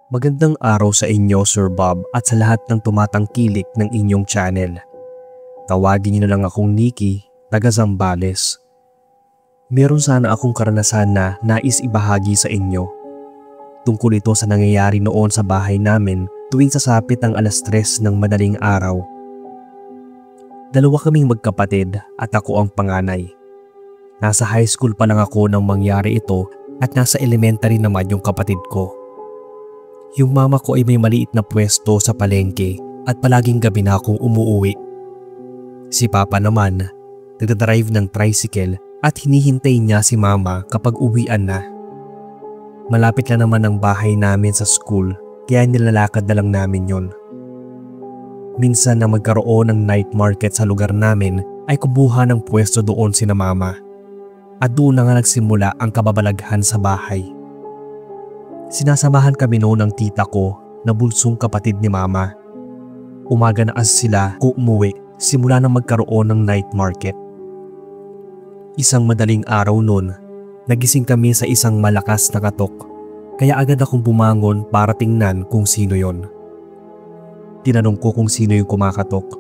Magandang araw sa inyo, Sir Bob, at sa lahat ng tumatangkilik ng inyong channel. Tawagin niyo na lang akong Nikki, taga Zambales. Meron sana akong karanasan na nais ibahagi sa inyo. Tungkol ito sa nangyayari noon sa bahay namin tuwing sasapit ang 3:00 ng madaling araw. Dalawa kaming magkapatid at ako ang panganay. Nasa high school pa lang ako nang mangyari ito at nasa elementary naman yung kapatid ko. Yung mama ko ay may maliit na pwesto sa palengke at palaging gabi na akong umuuwi. Si papa naman, nagdadrive ng tricycle at hinihintay niya si mama kapag uwian na. Malapit lang naman ang bahay namin sa school kaya nilalakad na lang namin yon. Minsan na magkaroon ng night market sa lugar namin ay kumuha ng pwesto doon sina mama. At doon na nga nagsimula ang kababalaghan sa bahay. Sinasamahan kami noon ng tita ko na bulsong kapatid ni mama. Umaga na as sila kung umuwi simula nang magkaroon ng night market. Isang madaling araw noon, nagising kami sa isang malakas na katok. Kaya agad akong bumangon para tingnan kung sino yon. Tinanong ko kung sino yung kumakatok.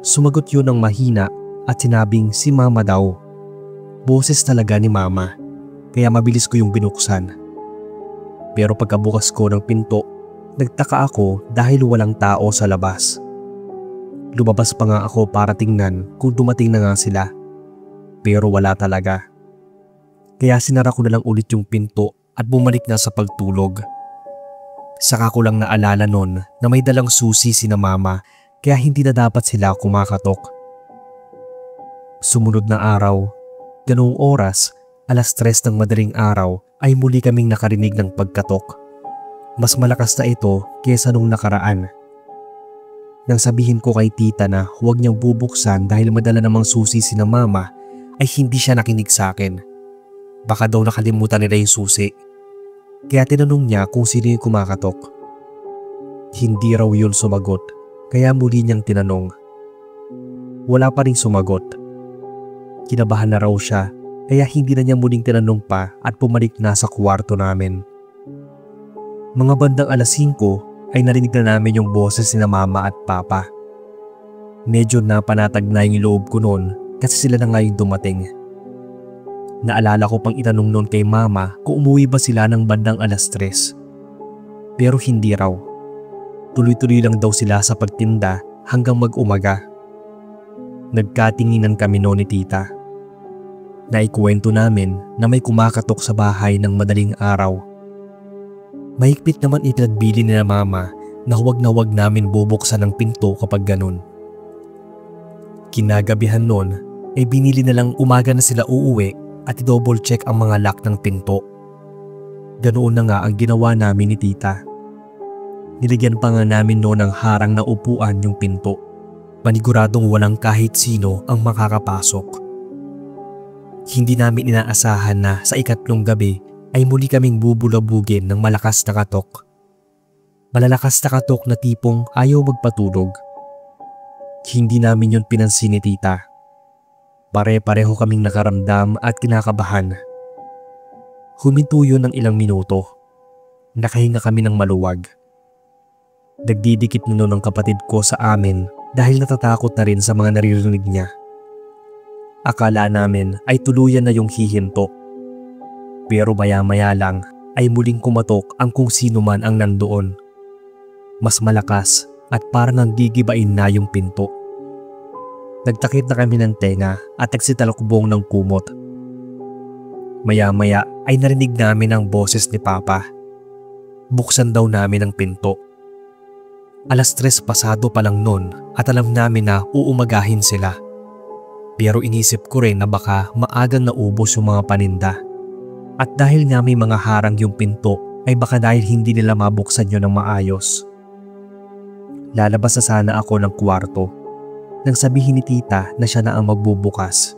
Sumagot yun ng mahina at sinabing si mama daw. Boses talaga ni mama, kaya mabilis ko yung binuksan. Pero pagkabukas ko ng pinto, nagtaka ako dahil walang tao sa labas. Lumabas pa nga ako para tingnan kung dumating na nga sila. Pero wala talaga. Kaya sinara ko na lang ulit yung pinto at bumalik na sa pagtulog. Saka ko lang naalala nun na may dalang susi sina mama kaya hindi na dapat sila kumakatok. Sumunod na araw, ganoong oras, 3:00 ng madaling araw ay muli kaming nakarinig ng pagkatok. Mas malakas na ito kesa nung nakaraan. Nang sabihin ko kay tita na huwag niyang bubuksan dahil madala namang susi sina mama ay hindi siya nakinig sa akin. Baka daw nakalimutan nila yung susi. Kaya tinanong niya kung sino yung kumakatok. Hindi raw yun sumagot kaya muli niyang tinanong. Wala pa ring sumagot. Kinabahan na raw siya kaya hindi na niya muling tinanong pa at pumalik na sa kwarto namin. Mga bandang 5:00 ay narinig na namin yung boses ni mama at papa. Medyo napanatag na yung loob ko noon kasi sila na nga yung dumating. Naalala ko pang itanong noon kay mama kung umuwi ba sila ng bandang 3:00. Pero hindi raw. Tuloy-tuloy lang daw sila sa pagtinda hanggang mag-umaga. Nagkatinginan kami noon ni tita. Naikwento namin na may kumakatok sa bahay ng madaling araw. Mahigpit naman ipinagbili ni mama na huwag namin bubuksan ang pinto kapag ganun. Kinagabihan noon ay binili na lang umaga na sila uuwi at i-double check ang mga lock ng pinto. Ganoon na nga ang ginawa namin ni tita. Niligyan pa nga namin noon ng harang na upuan yung pinto. Paniguradong walang kahit sino ang makakapasok. Hindi namin inaasahan na sa 3 gabi ay muli kaming bubulabugin ng malakas na katok. Malalakas na katok na tipong ayaw magpatulog. Hindi namin yun pinansin ni tita. Pare-pareho kaming nakaramdam at kinakabahan. Huminto yun ng ilang minuto. Nakahinga kami ng maluwag. Nagdidikit na noon ang kapatid ko sa amin dahil natatakot na rin sa mga naririnig niya. Akala namin ay tuluyan na yung hihinto. Pero maya-maya lang ay muling kumatok ang kung sino man ang nandoon. Mas malakas at parang nanggigibain na yung pinto. Nagtakip na kami ng tenga at nagsitalokbong ng kumot. Maya-maya ay narinig namin ang boses ni papa. Buksan daw namin ang pinto. 3:00 pasado pa lang nun at alam namin na uumagahin sila. Pero inisip ko rin na baka maagang naubos yung mga paninda. At dahil nga may mga harang yung pinto ay baka dahil hindi nila mabuksan yun ng maayos. Lalabas na sana ako ng kwarto nang sabihin ni tita na siya na ang magbubukas.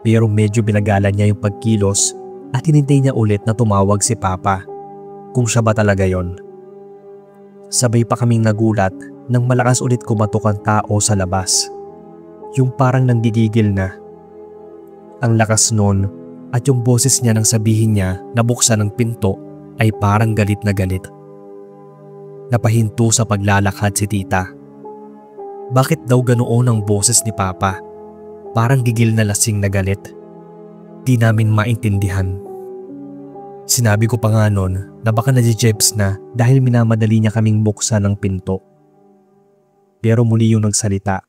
Pero medyo binagalan niya yung pagkilos at hinintay niya ulit na tumawag si papa kung siya ba talaga yon. Sabay pa kaming nagulat nang malakas ulit kumatok ang tao sa labas. Yung parang nanggigigil na. Ang lakas nun at yung boses niya nang sabihin niya na buksan ang pinto ay parang galit na galit. Napahinto sa paglalakad si tita. Bakit daw ganoon ang boses ni Papa? Parang gigil na lasing na galit. Di namin maintindihan. Sinabi ko pa nga noon na baka nadijebs na dahil minamadali niya kaming buksan ng pinto. Pero muli yung nagsalita.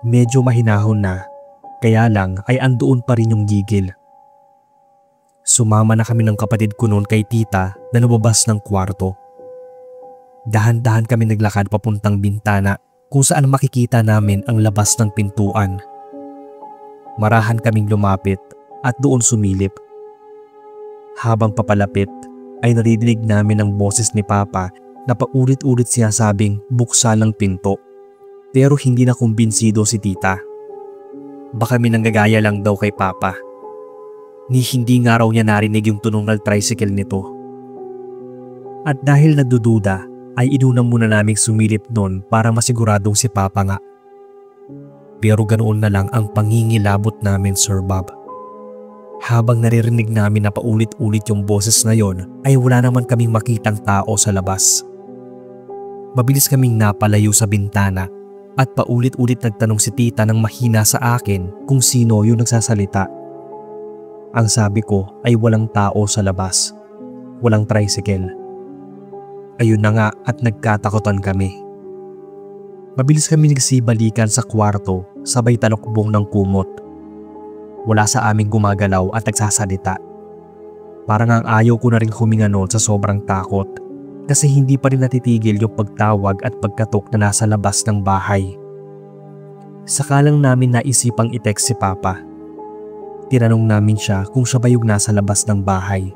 Medyo mahinahon na, kaya lang ay andoon pa rin yung gigil. Sumama na kami ng kapatid ko noon kay tita na lumabas ng kwarto. Dahan-dahan kami naglakad papuntang bintana kung saan makikita namin ang labas ng pintuan. Marahan kaming lumapit at doon sumilip. Habang papalapit ay naririnig namin ang boses ni Papa na paulit-ulit siya sabing buksan ng pinto. Pero hindi na kumbinsido si tita. Baka minanggagaya lang daw kay Papa. Ni hindi nga raw niya narinig yung tunog ng tricycle nito. At dahil nagdududa ay inuna muna naming sumilip noon para masiguradong si Papa nga. Pero ganoon na lang ang pangingilabot namin, Sir Bob. Habang naririnig namin na paulit-ulit yung boses na yon ay wala naman kaming makitang tao sa labas. Mabilis kaming napalayo sa bintana at paulit-ulit nagtanong si tita ng mahina sa akin kung sino yung nagsasalita. Ang sabi ko ay walang tao sa labas. Walang tricycle. Ayun na nga at nagkatakutan kami. Mabilis kami nagsibalikan sa kwarto sabay talokbong ng kumot. Wala sa aming gumagalaw at nagsasalita. Parang ang ayaw ko na rin huminga noon sa sobrang takot kasi hindi pa rin natitigil yung pagtawag at pagkatok na nasa labas ng bahay. Saka lang namin naisipang i-text si Papa. Tinanong namin siya kung siya ba yung nasa labas ng bahay.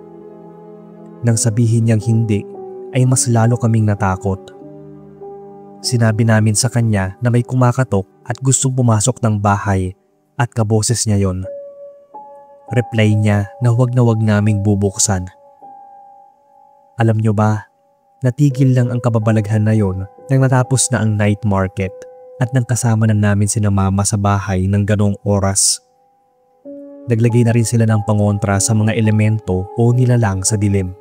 Nang sabihin niyang hindi, ay mas lalo kaming natakot. Sinabi namin sa kanya na may kumakatok at gustong pumasok ng bahay at kaboses niya yon. Reply niya na wag naming bubuksan. Alam niyo ba, natigil lang ang kababalaghan na yon nang natapos na ang night market at nang kasama na namin sina Mama sa bahay ng ganong oras. Naglagay na rin sila ng pangontra sa mga elemento o nilalang sa dilim.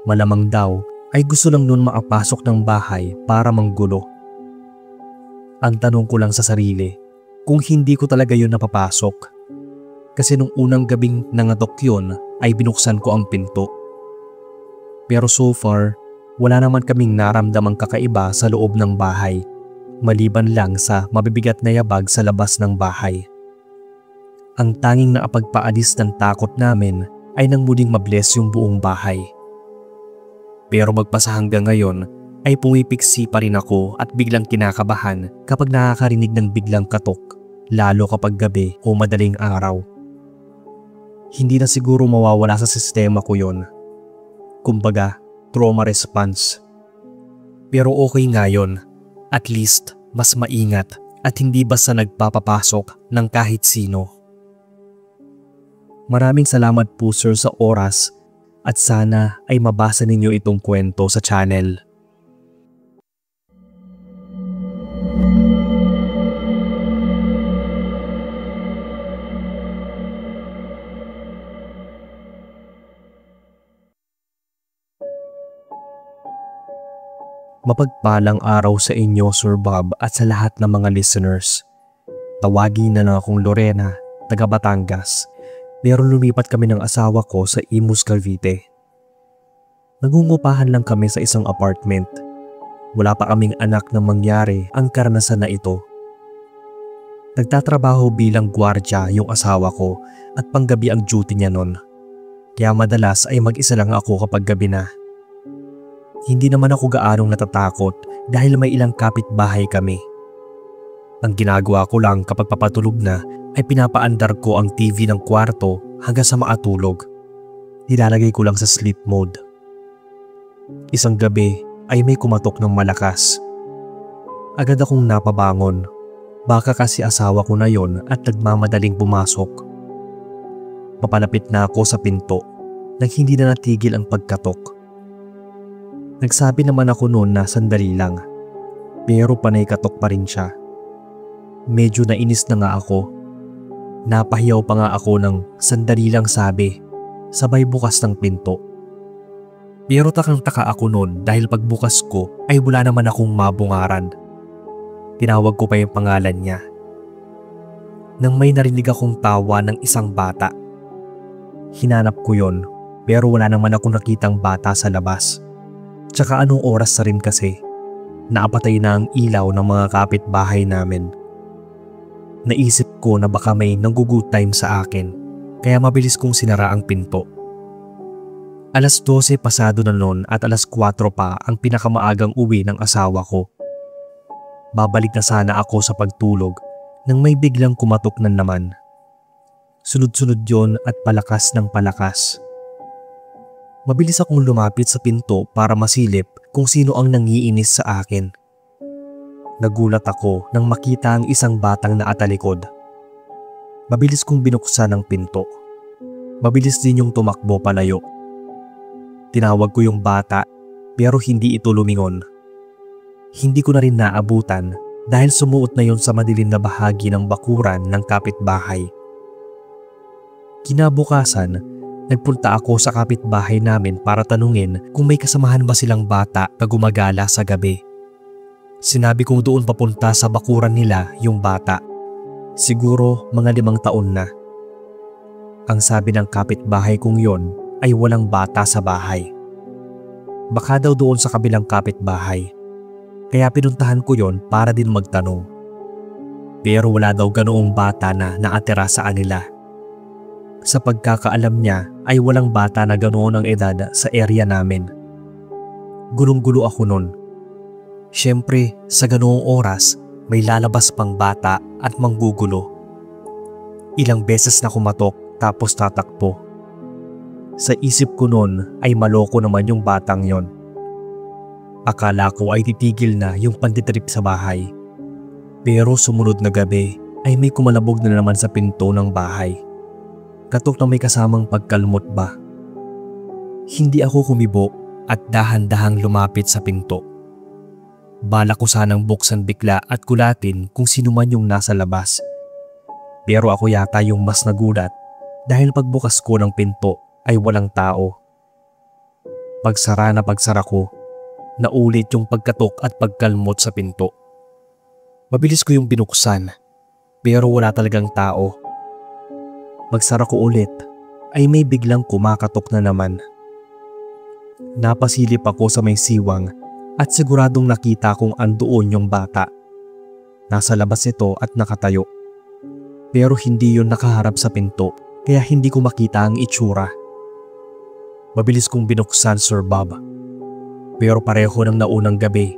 Malamang daw ay gusto lang nun makapasok ng bahay para manggulo. Ang tanong ko lang sa sarili kung hindi ko talaga yun napapasok. Kasi nung unang gabing nangatok yun ay binuksan ko ang pinto. Pero so far, wala naman kaming naramdamang kakaiba sa loob ng bahay, maliban lang sa mabibigat na yabag sa labas ng bahay. Ang tanging nakapagpaalis ng takot namin ay nang muling mabless yung buong bahay. Pero magpasa hanggang ngayon ay pumipiksi pa rin ako at biglang kinakabahan kapag nakakarinig ng biglang katok, lalo kapag gabi o madaling araw. Hindi na siguro mawawala sa sistema ko yon. Kumbaga, trauma response. Pero okay nga yun. At least, mas maingat at hindi basta nagpapapasok ng kahit sino. Maraming salamat po sir sa oras at sana ay mabasa ninyo itong kwento sa channel. Mapagpalang araw sa inyo Sir Bob at sa lahat ng mga listeners. Tawagin na lang akong Lorena, taga Batangas. Pero lumipat kami ng asawa ko sa Imus, Cavite. Nagungupahan lang kami sa isang apartment. Wala pa kaming anak na mangyari ang karanasan na ito. Nagtatrabaho bilang gwardiya yung asawa ko at panggabi ang duty niya nun. Kaya madalas ay mag-isa lang ako kapag gabi na. Hindi naman ako gaanong natatakot dahil may ilang kapitbahay kami. Ang ginagawa ko lang kapag papatulog na ay pinapaandar ko ang TV ng kwarto hanggang sa makatulog. Nilalagay ko lang sa sleep mode. Isang gabi ay may kumatok ng malakas. Agad akong napabangon. Baka kasi asawa ko na yon at nagmamadaling pumasok. Papalapit na ako sa pinto nang hindi na natigil ang pagkatok. Nagsabi naman ako noon na sandali lang. Pero panay katok pa rin siya. Medyo nainis na nga ako. Napahiyaw pa nga ako ng sandali lang sabi, sabay bukas ng pinto. Pero takang-taka ako noon dahil pagbukas ko ay wala naman akong mabungaran. Tinawag ko pa yung pangalan niya. Nang may narinig akong tawa ng isang bata. Hinanap ko yon pero wala naman akong nakitang bata sa labas. Tsaka anong oras na rin kasi. Naapatay na ang ilaw ng mga kapitbahay namin. Naisip ko na baka may nanggugood time sa akin kaya mabilis kong sinara ang pinto. Alas 12 pasado na noon at alas 4 pa ang pinakamaagang uwi ng asawa ko. Babalik na sana ako sa pagtulog nang may biglang kumatok na naman. Sunod-sunod yon at palakas ng palakas. Mabilis akong lumapit sa pinto para masilip kung sino ang nangiinis sa akin. Nagulat ako nang makita ang isang batang naatalikod. Mabilis kong binuksan ang pinto. Mabilis din yung tumakbo palayo. Tinawag ko yung bata pero hindi ito lumingon. Hindi ko na rin naabutan dahil sumuot na yon sa madilim na bahagi ng bakuran ng kapitbahay. Kinabukasan, nagpunta ako sa kapitbahay namin para tanungin kung may kasamahan ba silang bata na gumagala sa gabi. Sinabi kong doon papunta sa bakuran nila yung bata. Siguro mga 5 taon na. Ang sabi ng kapitbahay kong yon ay walang bata sa bahay. Baka daw doon sa kabilang kapitbahay. Kaya pinuntahan ko yon para din magtanong. Pero wala daw ganoong bata na nakatira sa kanila. Sa pagkakaalam niya ay walang bata na ganoon ang edad sa area namin. Gulong-gulo ako nun. Siyempre sa ganoong oras may lalabas pang bata at manggugulo. Ilang beses na kumatok tapos tatakbo. Sa isip ko nun ay maloko naman yung batang yon. Akala ko ay titigil na yung pantitrip sa bahay. Pero sumunod na gabi ay may kumalabog na naman sa pinto ng bahay. Katok na may kasamang pagkalmot ba. Hindi ako kumibo at dahan-dahang lumapit sa pinto. Balak ko sanang buksan bigla at kulatin kung sino man yung nasa labas. Pero ako yata yung mas nagulat dahil pagbukas ko ng pinto ay walang tao. Pagsara ko, naulit yung pagkatok at pagkalmot sa pinto. Mabilis ko yung binuksan pero wala talagang tao. Magsara ko ulit ay may biglang kumakatok na naman. Napasilip ako sa may siwang at siguradong nakita kong andoon yung bata. Nasa labas ito at nakatayo. Pero hindi yun nakaharap sa pinto kaya hindi ko makita ang itsura. Mabilis kong binuksan, Sir Bob. Pero pareho ng naunang gabi,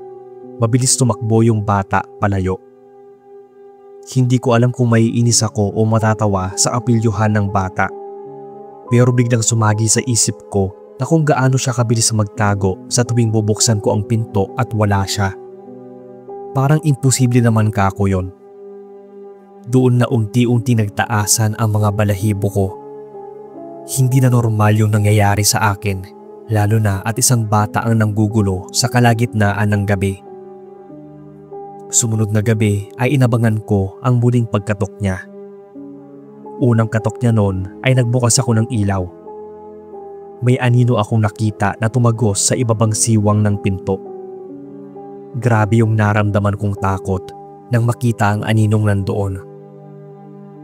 mabilis tumakbo yung bata palayo. Hindi ko alam kung maiinis ako o matatawa sa kapilyuhan ng bata. Pero biglang sumagi sa isip ko na kung gaano siya kabilis magtago sa tuwing bubuksan ko ang pinto at wala siya. Parang imposible naman kako yon. Doon na unti-unti nagtaasan ang mga balahibo ko. Hindi na normal yung nangyayari sa akin, lalo na at isang bata ang nanggugulo sa kalagitnaan ng gabi. Sumunod na gabi ay inabangan ko ang muling pagkatok niya. Unang katok niya noon ay nagbukas ako ng ilaw. May anino akong nakita na tumagos sa ibabang siwang ng pinto. Grabe yung naramdaman kong takot nang makita ang aninong nandoon.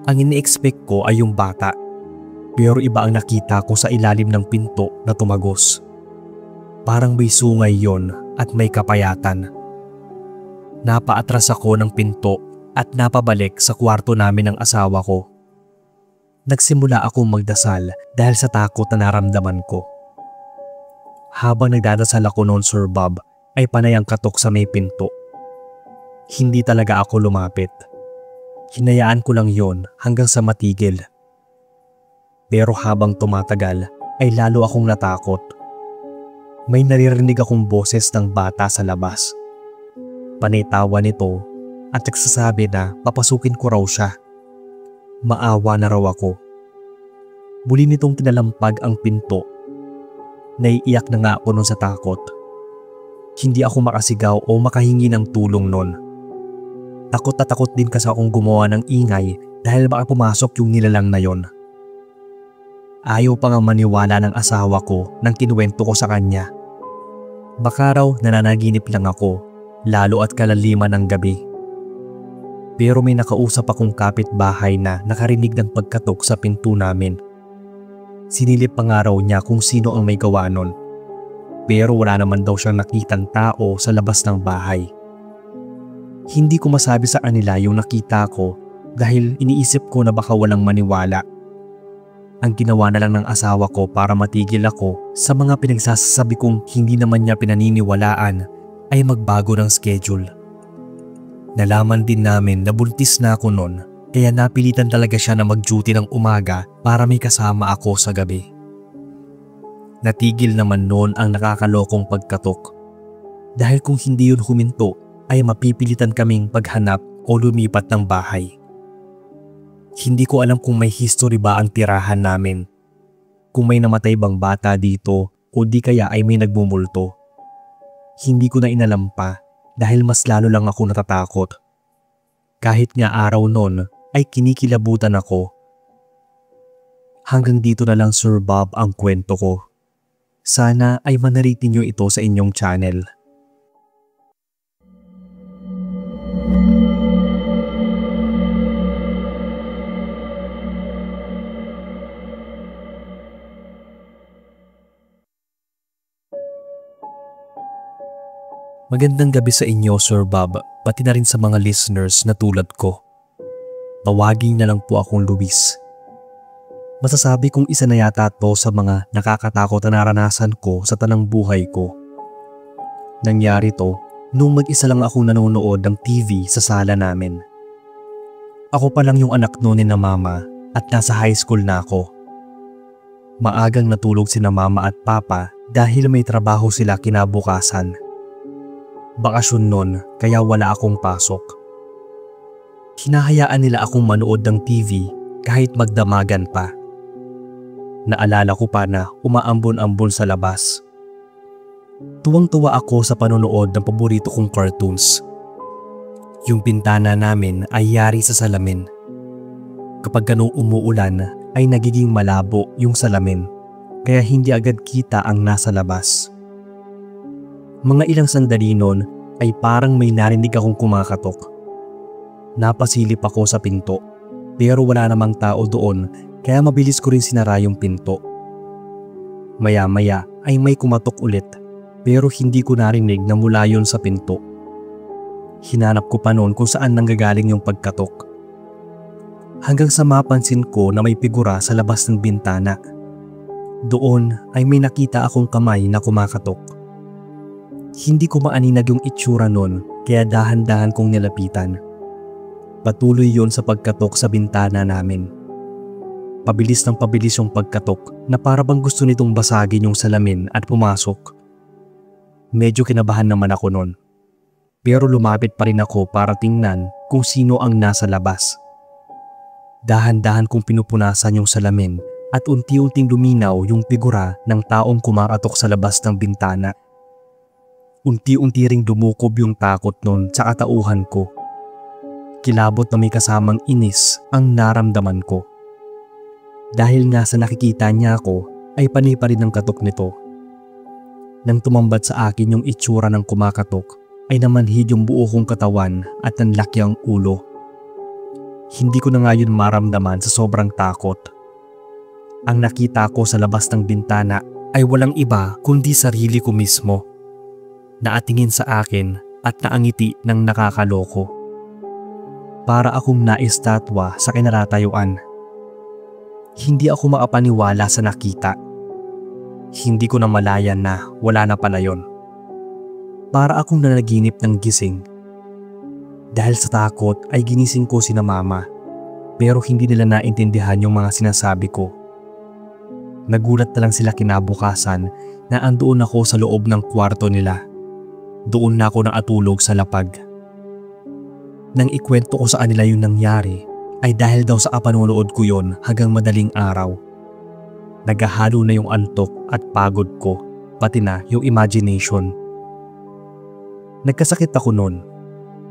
Ang ini-expect ko ay yung bata, pero iba ang nakita ko sa ilalim ng pinto na tumagos. Parang may sungay yon at may kapayatan. Napaatras ako ng pinto at napabalik sa kwarto namin ng asawa ko. Nagsimula akong magdasal dahil sa takot na naramdaman ko. Habang nagdadasal ako noon, Sir Bob, ay panay ang katok sa may pinto. Hindi talaga ako lumapit. Hinayaan ko lang yon hanggang sa matigil. Pero habang tumatagal ay lalo akong natakot. May naririnig akong boses ng bata sa labas. Panitawa nito at nagsasabi na papasukin ko raw siya. Maawa na raw ako. Muli nitong tinalampag ang pinto. Naiiyak na nga ako nun sa takot. Hindi ako makasigaw o makahingi ng tulong nun. Takot na takot din kasi akong gumawa ng ingay dahil baka pumasok yung nilalang na yon. Ayaw pa nga maniwala ng asawa ko nang kinuwento ko sa kanya. Baka raw nananaginip lang ako, lalo at kalaliman ng gabi. Pero may nakausap akong kapitbahay na nakarinig ng pagkatok sa pinto namin. Sinilip pa nga raw niya kung sino ang may gawa nun. Pero wala naman daw siyang nakitang tao sa labas ng bahay. Hindi ko masabi sa kanila yung nakita ko dahil iniisip ko na baka walang maniwala. Ang ginawa na lang ng asawa ko para matigil ako sa mga pinagsasabi kong hindi naman niya pinaniniwalaan ay magbago ng schedule. Nalaman din namin na buntis na ako noon kaya napilitan talaga siya na mag-duty ng umaga para may kasama ako sa gabi. Natigil naman noon ang nakakalokong pagkatok. Dahil kung hindi yun huminto ay mapipilitan kaming paghanap o lumipat ng bahay. Hindi ko alam kung may history ba ang tirahan namin. Kung may namatay bang bata dito o di kaya ay may nagmumulto. Hindi ko na inalam pa dahil mas lalo lang ako natatakot. Kahit nga araw noon ay kinikilabutan ako. Hanggang dito na lang Sir Bob ang kwento ko. Sana ay manaritin niyo ito sa inyong channel. Magandang gabi sa inyo Sir Bob, pati na rin sa mga listeners na tulad ko. Tawagin na lang po akong Luis. Masasabi kong isa na yata to sa mga nakakatakot na naranasan ko sa tanang buhay ko. Nangyari to nung mag-isa lang akong nanonood ng TV sa sala namin. Ako pa lang yung anak noon ni na mama at nasa high school na ako. Maagang natulog sina mama at papa dahil may trabaho sila kinabukasan. Bakasyon nun kaya wala akong pasok. Hinahayaan nila akong manood ng TV kahit magdamagan pa. Naalala ko pa na umaambon-ambon sa labas. Tuwang-tuwa ako sa panonood ng paborito kong cartoons. Yung bintana namin ay yari sa salamin. Kapag ganong umuulan ay nagiging malabo yung salamin kaya hindi agad kita ang nasa labas. Mga ilang sandali noon ay parang may narinig akong kumakatok. Napasilip ako sa pinto pero wala namang tao doon kaya mabilis ko rin sinara yung pinto. Maya-maya ay may kumatok ulit pero hindi ko narinig na mula yun sa pinto. Hinanap ko pa noon kung saan nanggagaling yung pagkatok. Hanggang sa mapansin ko na may figura sa labas ng bintana. Doon ay may nakita akong kamay na kumakatok. Hindi ko maaninag yung itsura nun kaya dahan-dahan kong nilapitan. Patuloy yon sa pagkatok sa bintana namin. Pabilis ng pabilis yung pagkatok na para bang gusto nitong basagin yung salamin at pumasok. Medyo kinabahan naman ako nun. Pero lumapit pa rin ako para tingnan kung sino ang nasa labas. Dahan-dahan kong pinupunasan yung salamin at unti-unting luminaw yung figura ng taong kumakatok sa labas ng bintana. Unti-unti ring dumukob yung takot nun sa katauhan ko. Kilabot na may kasamang inis ang naramdaman ko. Dahil nga sa nakikita niya ako ay panay pa rin ang katok nito. Nang tumambat sa akin yung itsura ng kumakatok ay namanhid yung buo kong katawan at nanlaki ang ulo. Hindi ko na nga yun maramdaman sa sobrang takot. Ang nakita ko sa labas ng bintana ay walang iba kundi sarili ko mismo. Naatingin sa akin at naangiti ng nakakaloko. Para akong naistatwa sa kinatatayuan. Hindi ako makapaniwala sa nakita. Hindi ko na malayan na wala na pala yun. Para akong nanaginip ng gising. Dahil sa takot ay ginising ko sina mama pero hindi nila naintindihan yung mga sinasabi ko. Nagulat na lang sila kinabukasan na andoon ako sa loob ng kwarto nila. Doon na ako nakatulog sa lapag. Nang ikwento ko sa kanila yung nangyari ay dahil daw sa panonood ko yon hanggang madaling araw. Naghahalo na yung antok at pagod ko pati na yung imagination. Nagkasakit ako noon.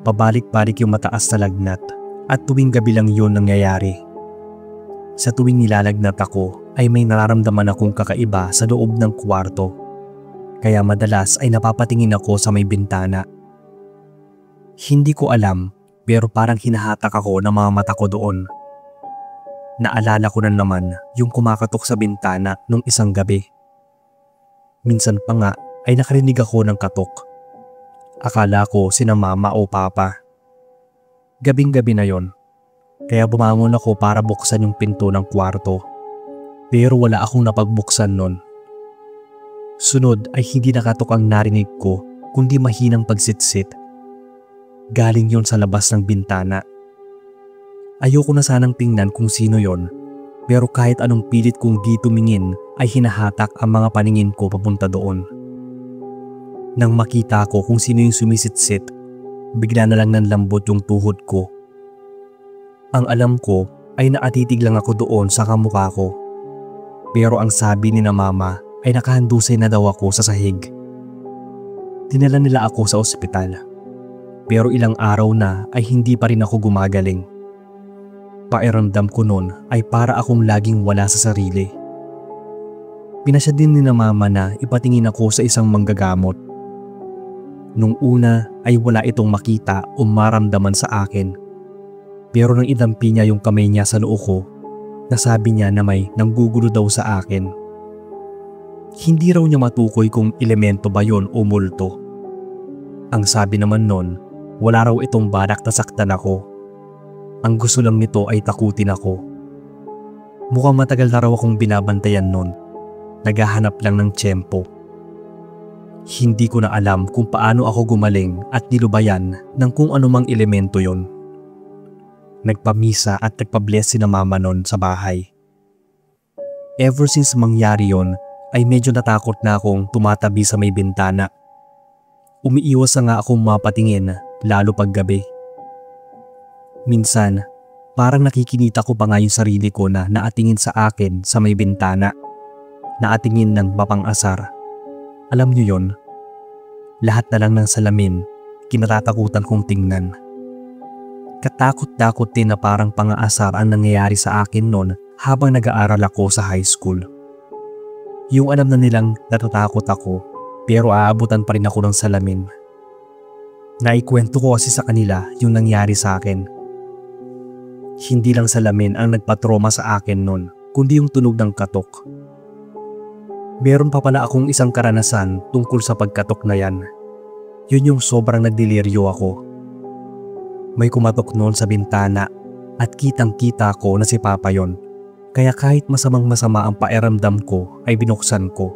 Pabalik-balik yung mataas na lagnat at tuwing gabi lang yun nangyayari. Sa tuwing nilalagnat ako ay may nararamdaman akong kakaiba sa loob ng kwarto. Kaya madalas ay napapatingin ako sa may bintana. Hindi ko alam pero parang hinahatak ako ng mga mata ko doon. Naalala ko na naman yung kumakatok sa bintana nung isang gabi. Minsan pa nga ay nakarinig ako ng katok. Akala ko sina mama o papa. Gabing-gabi na yon. Kaya bumangon ako para buksan yung pinto ng kwarto. Pero wala akong napagbuksan nun. Sunod ay hindi nakatok ang narinig ko kundi mahinang pagsitsit. Galing yon sa labas ng bintana. Ayoko na sanang tingnan kung sino yon, pero kahit anong pilit kong di tumingin ay hinahatak ang mga paningin ko papunta doon. Nang makita ko kung sino yung sumisitsit, bigla na lang nanlambot yung tuhod ko. Ang alam ko ay naatitig lang ako doon sa kamukha ko. Pero ang sabi ni na mama ay nakahandusay na daw ako sa sahig. Dinala nila ako sa ospital. Pero ilang araw na ay hindi pa rin ako gumagaling. Pakiramdam ko noon ay para akong laging wala sa sarili. Pinasya din ni na mama na ipatingin ako sa isang manggagamot. Nung una ay wala itong makita o maramdaman sa akin. Pero nang idampi niya yung kamay niya sa noo ko, nasabi niya na may nanggugulo daw sa akin. Hindi raw niya matukoy kung elemento ba yon o multo. Ang sabi naman nun, wala raw itong balak na saktan ako. Ang gusto lang nito ay takutin ako. Mukhang matagal na raw akong binabantayan nun. Naghahanap lang ng tiyempo. Hindi ko na alam kung paano ako gumaling at nilubayan ng kung anumang elemento yon. Nagpamisa at nagpabless si na mama nun sa bahay. Ever since mangyari yon ay medyo natakot na akong tumatabi sa may bintana. Umiiwas na nga akong mapatingin lalo pag gabi. Minsan, parang nakikinita ko pa nga yung sarili ko na naatingin sa akin sa may bintana. Naatingin ng mapang-asar. Alam niyo yon? Lahat na lang ng salamin, kinatatakutan kong tingnan. Katakot-takot din na parang pang-aasar ang nangyayari sa akin noon habang nag-aaral ako sa high school. Yung alam na nilang natatakot ako pero aabutan pa rin ako ng salamin. Naikwento ko kasi sa kanila yung nangyari sa akin. Hindi lang salamin ang nagpatroma sa akin noon kundi yung tunog ng katok. Meron pa pala akong isang karanasan tungkol sa pagkatok na yan. Yun yung sobrang nagdeliryo ako. May kumatok noon sa bintana at kitang-kita ko na si Papa yon. Kaya kahit masamang-masama ang pakiramdam ko ay binuksan ko.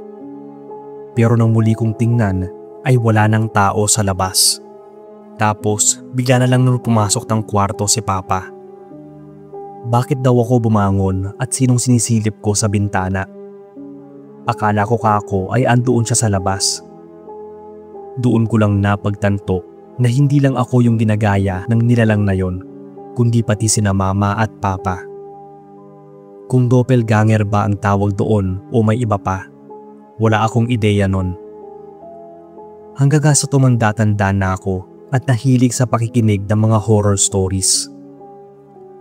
Pero nang muli kong tingnan ay wala nang tao sa labas. Tapos bigla na lang nung pumasok ng kwarto si Papa. Bakit daw ako bumangon at sinong sinisilip ko sa bintana? Akala ko kako ay andoon siya sa labas. Doon ko lang napagtanto na hindi lang ako yung ginagaya ng nilalang na yon, kundi pati sina mama at papa. Kung doppelganger ba ang tawag doon o may iba pa, wala akong ideya nun. Hanggang sa tumanda-tanda na ako at nahilig sa pakikinig ng mga horror stories.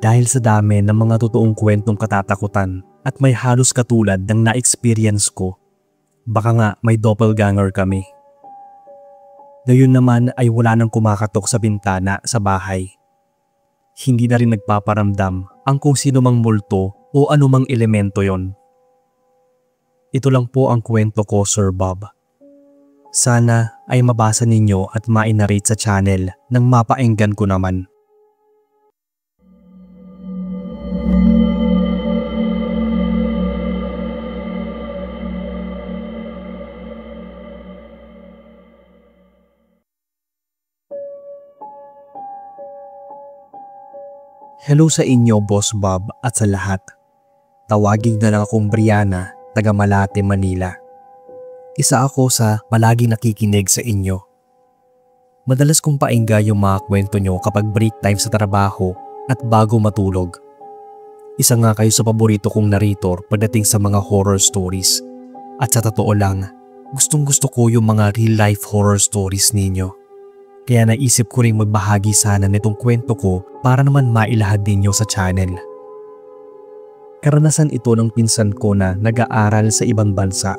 Dahil sa dami ng mga totoong kwentong katatakutan at may halos katulad ng na-experience ko, baka nga may doppelganger kami. Ngayon naman ay wala nang kumakatok sa bintana sa bahay. Hindi na rin nagpaparamdam ang kung sino mang multo o anumang elemento yon. Ito lang po ang kwento ko, Sir Bob. Sana ay mabasa ninyo at ma-narrate sa channel nang mapaenggan ko naman. Hello sa inyo, Boss Bob, at sa lahat. Tawagin na lang akong Brianna, taga Malate, Manila. Isa ako sa palaging nakikinig sa inyo. Madalas kong paingga yung mga kwento nyo kapag break time sa trabaho at bago matulog. Isa nga kayo sa paborito kong narrator pagdating sa mga horror stories. At sa totoo lang, gustong gusto ko yung mga real life horror stories ninyo. Kaya naisip ko rin magbahagi sana nitong kwento ko para naman mailahad ninyo sa channel. Karanasan ito ng pinsan ko na nag-aaral sa ibang bansa.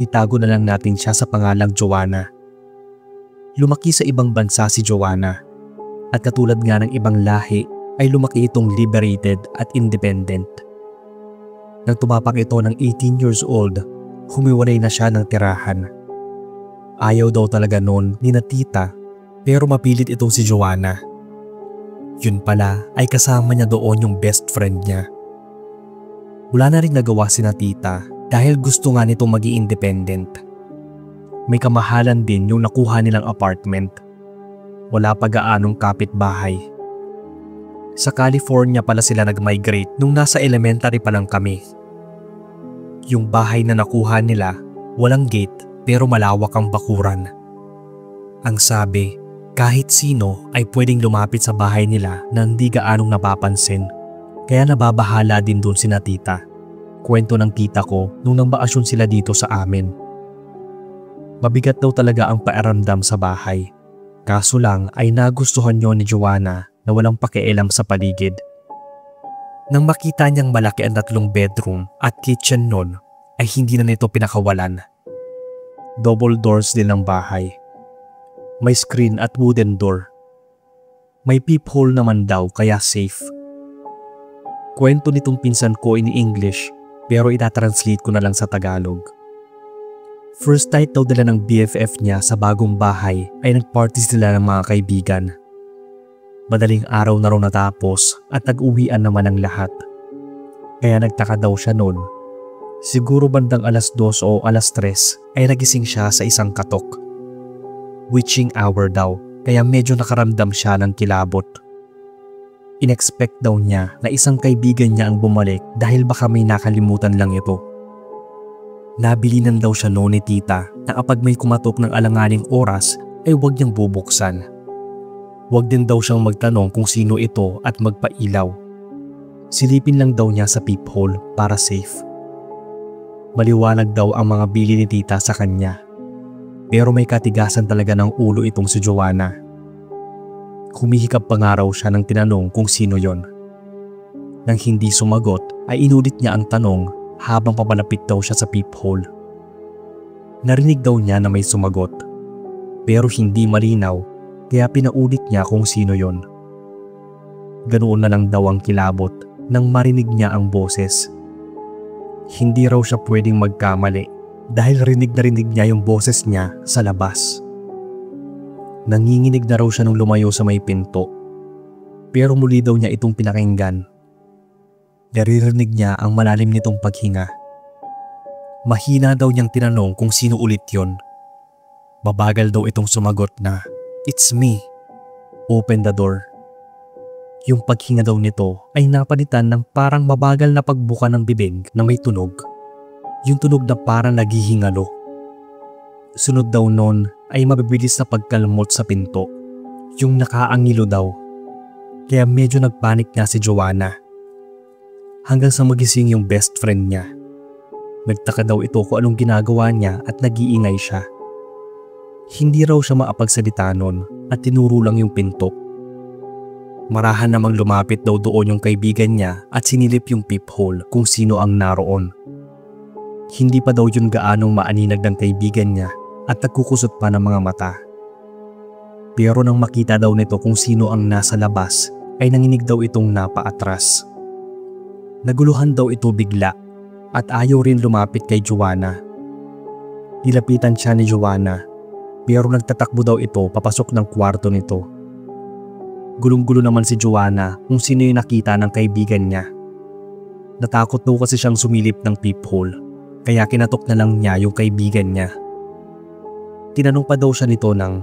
Itago na lang natin siya sa pangalang Joanna. Lumaki sa ibang bansa si Joanna at katulad nga ng ibang lahi ay lumaki itong liberated at independent. Nang tumapak ito ng 18 years old, humiwalay na siya ng tirahan. Ayaw daw talaga noon ni na tita pero mapilit itong si Joanna. Yun pala ay kasama niya doon yung best friend niya. Wala na rin nagawa si na tita dahil gusto nga nitong maging independent. May kamahalan din yung nakuha nilang apartment. Wala pa gaanong kapitbahay. Sa California pala sila nag-migrate nung nasa elementary pa lang kami. Yung bahay na nakuha nila, walang gate pero malawak ang bakuran. Ang sabi, kahit sino ay pwedeng lumapit sa bahay nila na hindi gaanong napapansin. Kaya nababahala din dun si na tita. Kwento ng tita ko nung nang bakasyon sila dito sa amin. Mabigat daw talaga ang pakiramdam sa bahay. Kaso lang ay nagustuhan niyo ni Joanna na walang pakialam sa paligid. Nang makita niyang malaki ang 3 bedroom at kitchen nun ay hindi na nito pinakawalan. Double doors din ang bahay. May screen at wooden door. May peephole naman daw kaya safe. Kwento nitong pinsan ko in English pero itatranslate ko na lang sa Tagalog. First night daw dala ng BFF niya sa bagong bahay ay nagparty sila ng mga kaibigan. Madaling araw na raw natapos at nag-uwian naman ang lahat. Kaya nagtaka daw siya noon. Siguro bandang 2:00 o 3:00 ay nagising siya sa isang katok. Witching hour daw kaya medyo nakaramdam siya ng kilabot. Inexpect daw niya na isang kaibigan niya ang bumalik dahil baka may nakalimutan lang ito. Nabilinan daw siya noon ni tita na kapag may kumatok ng alanganing oras ay huwag niyang bubuksan. Huwag din daw siyang magtanong kung sino ito at magpailaw. Silipin lang daw niya sa peephole para safe. Maliwanag daw ang mga bili ni tita sa kanya. Pero may katigasan talaga ng ulo itong si Joanna. Humihikab pa nga raw siya nang tinanong kung sino yon. Nang hindi sumagot ay inulit niya ang tanong habang papalapit daw siya sa peephole. Narinig daw niya na may sumagot. Pero hindi malinaw kaya pinaulit niya kung sino yon. Ganoon na lang daw ang kilabot nang marinig niya ang boses. Hindi raw siya pwedeng magkamali dahil rinig na rinig niya yung boses niya sa labas. Nanginginig na raw siya nung lumayo sa may pinto. Pero muli daw niya itong pinakinggan. Naririnig niya ang malalim nitong paghinga. Mahina daw niyang tinanong kung sino ulit yon. Babagal daw itong sumagot na, "It's me. Open the door." Yung paghinga daw nito ay napalitan ng parang mabagal na pagbuka ng bibig na may tunog. Yung tunog na parang naghihingalo. Sunod daw nun ay mabibilis na pagkalmot sa pinto. Yung nakaangilo daw. Kaya medyo nagpanik na si Joanna. Hanggang sa magising yung best friend niya. Nagtaka daw ito kung anong ginagawa niya at nag-iingay siya. Hindi raw siya maapagsalita nun at tinuro lang yung pinto. Marahan namang lumapit daw doon yung kaibigan niya at sinilip yung peephole kung sino ang naroon. Hindi pa daw yun gaanong maaninag ng kaibigan niya at nagkukusot pa ng mga mata. Pero nang makita daw nito kung sino ang nasa labas ay nanginig daw itong napaatras. Naguluhan daw ito bigla at ayaw rin lumapit kay Joanna. Nilapitan siya ni Joanna pero nagtatakbo daw ito papasok ng kwarto nito. Gulong-gulo naman si Joanna kung sino yung nakita ng kaibigan niya. Natakot daw kasi siyang sumilip ng peephole kaya kinatok na lang niya yung kaibigan niya. Tinanong pa daw siya nito ng,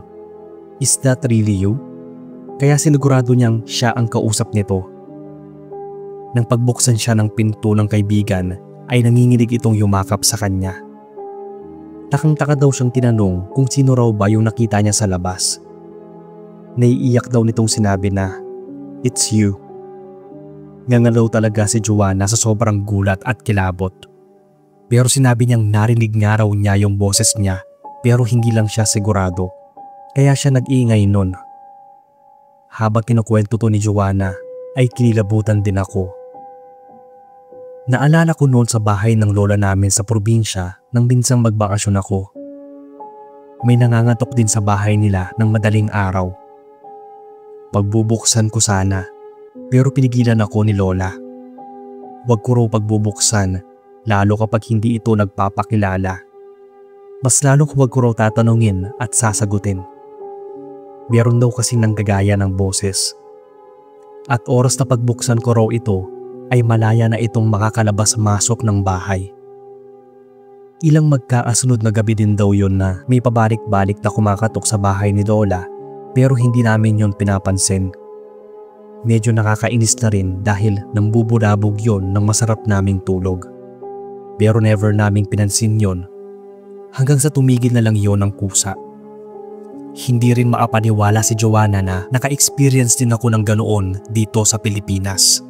"Is that really you?" Kaya sinigurado niyang siya ang kausap nito. Nang pagbuksan siya ng pinto ng kaibigan ay nanginginig itong yumakap sa kanya. Takang-taka daw siyang tinanong kung sino raw ba yung nakita niya sa labas. Naiiyak daw nitong sinabi na, "It's you." Ngangalaw talaga si Joanna sa sobrang gulat at kilabot. Pero sinabi niyang narinig nga raw niya yung boses niya pero hindi lang siya sigurado. Kaya siya nag-iingay nun. Habang kinukwento to ni Joanna ay kinilabutan din ako. Naalala ko noon sa bahay ng lola namin sa probinsya nang minsang magbakasyon ako. May nangangatok din sa bahay nila ng madaling araw. Pagbubuksan ko sana, pero pinigilan ako ni lola. Huwag ko raw pagbubuksan, lalo kapag hindi ito nagpapakilala. Mas lalo huwag ko raw tatanungin at sasagutin. Meron daw kasing nanggagaya ng boses. At oras na pagbuksan ko raw ito, ay malaya na itong makakalabas-masok ng bahay. Ilang magkakasunod na gabi din daw yon na may pabalik-balik na kumakatok sa bahay ni lola, pero hindi namin yon pinapansin. Medyo nakakainis na rin dahil nambubulabog yon ng masarap naming tulog. Pero never naming pinansin yon hanggang sa tumigil na lang yon ng kusa. Hindi rin maapaniwala si Joanna na naka-experience din ako ng ganoon dito sa Pilipinas.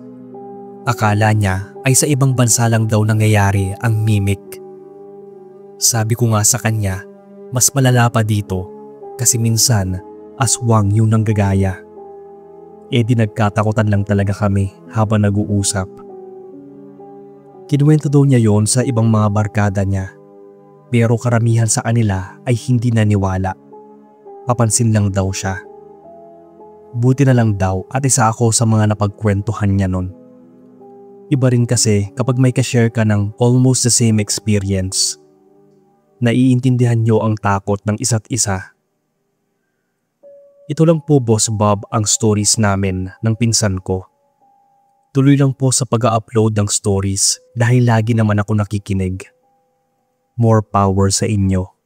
Akala niya ay sa ibang bansa lang daw nangyayari ang mimic. Sabi ko nga sa kanya, mas malala pa dito kasi minsan aswang yung nanggagaya. E di nagkatakutan lang talaga kami habang nag-uusap. Kinuwento daw niya yon sa ibang mga barkada niya, pero karamihan sa kanila ay hindi naniwala. Papansin lang daw siya. Buti na lang daw at isa ako sa mga napagkwentuhan niya nun. Iba rin kasi kapag may ka-share ka ng almost the same experience. Naiintindihan niyo ang takot ng isa't isa. Ito lang po Boss Bob ang stories namin ng pinsan ko. Tuloy lang po sa pag-upload ng stories dahil lagi naman ako nakikinig. More power sa inyo.